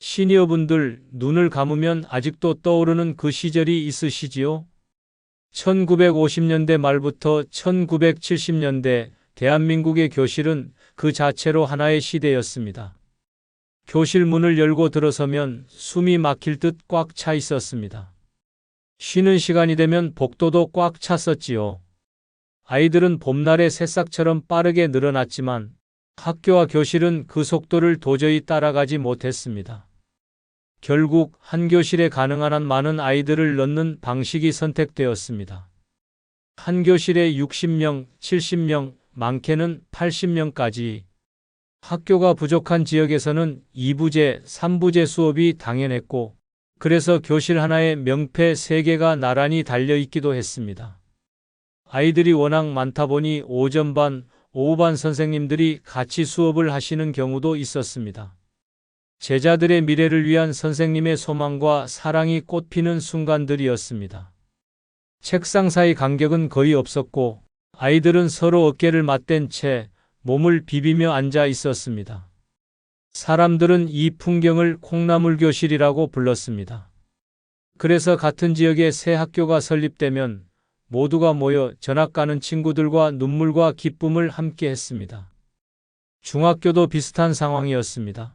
시니어분들 눈을 감으면 아직도 떠오르는 그 시절이 있으시지요? 1950년대 말부터 1970년대 대한민국의 교실은 그 자체로 하나의 시대였습니다. 교실 문을 열고 들어서면 숨이 막힐 듯 꽉 차 있었습니다. 쉬는 시간이 되면 복도도 꽉 찼었지요. 아이들은 봄날의 새싹처럼 빠르게 늘어났지만 학교와 교실은 그 속도를 도저히 따라가지 못했습니다. 결국 한 교실에 가능한 한 많은 아이들을 넣는 방식이 선택되었습니다. 한 교실에 60명, 70명, 많게는 80명까지. 학교가 부족한 지역에서는 2부제, 3부제 수업이 당연했고, 그래서 교실 하나에 명패 3개가 나란히 달려있기도 했습니다. 아이들이 워낙 많다 보니 오전반, 오후반 선생님들이 같이 수업을 하시는 경우도 있었습니다. 제자들의 미래를 위한 선생님의 소망과 사랑이 꽃피는 순간들이었습니다. 책상 사이 간격은 거의 없었고 아이들은 서로 어깨를 맞댄 채 몸을 비비며 앉아 있었습니다. 사람들은 이 풍경을 콩나물 교실이라고 불렀습니다. 그래서 같은 지역에 새 학교가 설립되면 모두가 모여 전학 가는 친구들과 눈물과 기쁨을 함께 했습니다. 중학교도 비슷한 상황이었습니다.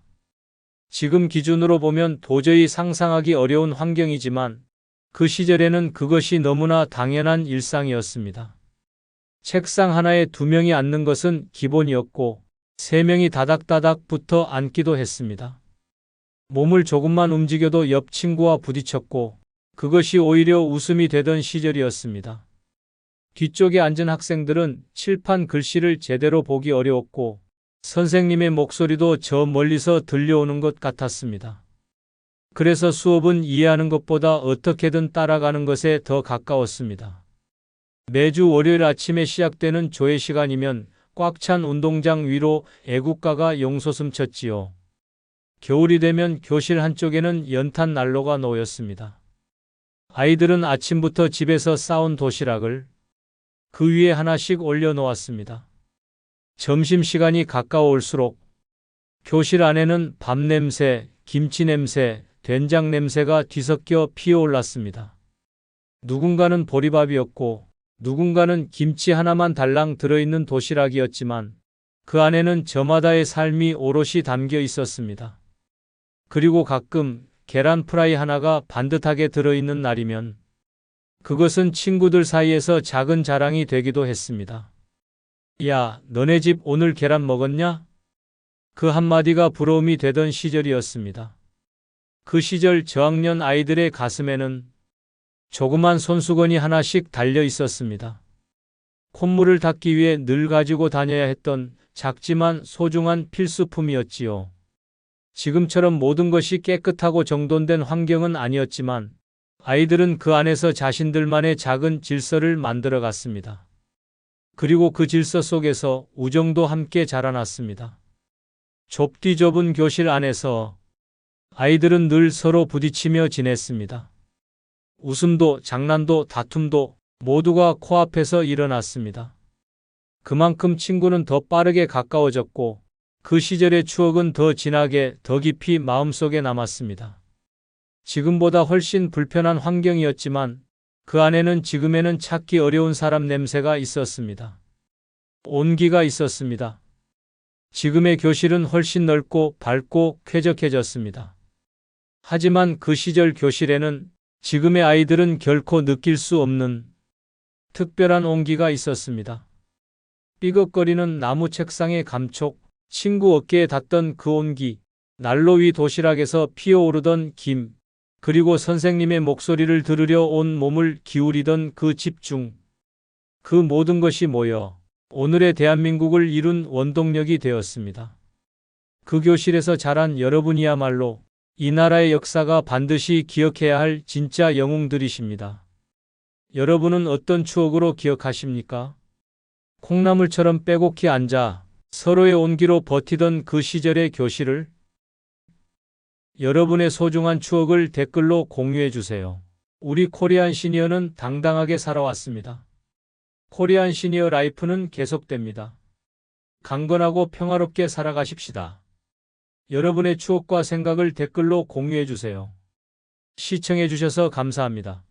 지금 기준으로 보면 도저히 상상하기 어려운 환경이지만 그 시절에는 그것이 너무나 당연한 일상이었습니다. 책상 하나에 2명이 앉는 것은 기본이었고 3명이 다닥다닥 붙어 앉기도 했습니다. 몸을 조금만 움직여도 옆 친구와 부딪혔고 그것이 오히려 웃음이 되던 시절이었습니다. 뒤쪽에 앉은 학생들은 칠판 글씨를 제대로 보기 어려웠고 선생님의 목소리도 저 멀리서 들려오는 것 같았습니다. 그래서 수업은 이해하는 것보다 어떻게든 따라가는 것에 더 가까웠습니다. 매주 월요일 아침에 시작되는 조회 시간이면 꽉 찬 운동장 위로 애국가가 용솟음쳤지요. 겨울이 되면 교실 한쪽에는 연탄 난로가 놓였습니다. 아이들은 아침부터 집에서 싸온 도시락을 그 위에 하나씩 올려놓았습니다. 점심시간이 가까워올수록 교실 안에는 밥 냄새, 김치 냄새, 된장 냄새가 뒤섞여 피어올랐습니다. 누군가는 보리밥이었고 누군가는 김치 하나만 달랑 들어있는 도시락이었지만 그 안에는 저마다의 삶이 오롯이 담겨 있었습니다. 그리고 가끔 계란 프라이 하나가 반듯하게 들어있는 날이면 그것은 친구들 사이에서 작은 자랑이 되기도 했습니다. 야, 너네 집 오늘 계란 먹었냐? 그 한마디가 부러움이 되던 시절이었습니다. 그 시절 저학년 아이들의 가슴에는 조그만 손수건이 하나씩 달려 있었습니다. 콧물을 닦기 위해 늘 가지고 다녀야 했던 작지만 소중한 필수품이었지요. 지금처럼 모든 것이 깨끗하고 정돈된 환경은 아니었지만 아이들은 그 안에서 자신들만의 작은 질서를 만들어 갔습니다. 그리고 그 질서 속에서 우정도 함께 자라났습니다. 좁디 좁은 교실 안에서 아이들은 늘 서로 부딪히며 지냈습니다. 웃음도 장난도 다툼도 모두가 코앞에서 일어났습니다. 그만큼 친구는 더 빠르게 가까워졌고 그 시절의 추억은 더 진하게 더 깊이 마음속에 남았습니다. 지금보다 훨씬 불편한 환경이었지만 그 안에는 지금에는 찾기 어려운 사람 냄새가 있었습니다. 온기가 있었습니다. 지금의 교실은 훨씬 넓고 밝고 쾌적해졌습니다. 하지만 그 시절 교실에는 지금의 아이들은 결코 느낄 수 없는 특별한 온기가 있었습니다. 삐걱거리는 나무 책상의 감촉, 친구 어깨에 닿던 그 온기, 난로 위 도시락에서 피어오르던 김, 그리고 선생님의 목소리를 들으려 온 몸을 기울이던 그 집중. 그 모든 것이 모여 오늘의 대한민국을 이룬 원동력이 되었습니다. 그 교실에서 자란 여러분이야말로 이 나라의 역사가 반드시 기억해야 할 진짜 영웅들이십니다. 여러분은 어떤 추억으로 기억하십니까? 콩나물처럼 빼곡히 앉아 서로의 온기로 버티던 그 시절의 교실을 여러분의 소중한 추억을 댓글로 공유해 주세요. 우리 코리안 시니어는 당당하게 살아왔습니다. 코리안 시니어 라이프는 계속됩니다. 강건하고 평화롭게 살아가십시다. 여러분의 추억과 생각을 댓글로 공유해 주세요. 시청해 주셔서 감사합니다.